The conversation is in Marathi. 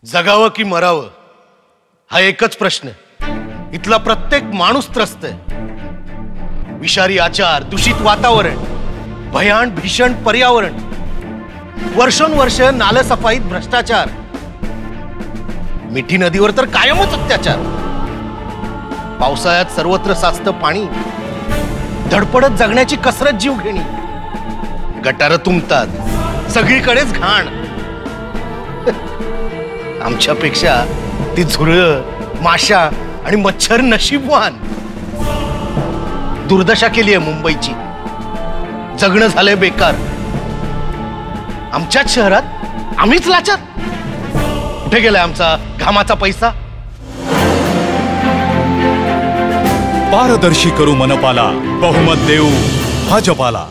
जगावं की मरावं हा एकच प्रश्न. इथला प्रत्येक माणूस त्रस्त आहे. विषारी आचार, दूषित वातावरण, भयान भीषण पर्यावरण, वर्षोनवर्ष नालसफाईत भ्रष्टाचार, मिठी नदीवर तर कायमच अत्याचार. पावसाळ्यात सर्वत्र साचतं पाणी, धडपडत जगण्याची कसरत जीव घेणी. गटारं तुंबतात, सगळीकडेच घाण. आमच्यापेक्षा ती झुरळ, माशा आणि मच्छर नशीबवान. दुर्दशा केली आहे मुंबईची, जगणं झालंय बेकार. आमच्याच शहरात आम्हीच लाचार. कुठे गेलाय आमचा घामाचा पैसा? पारदर्शी करू मनपाला, बहुमत देऊ भाजपाला.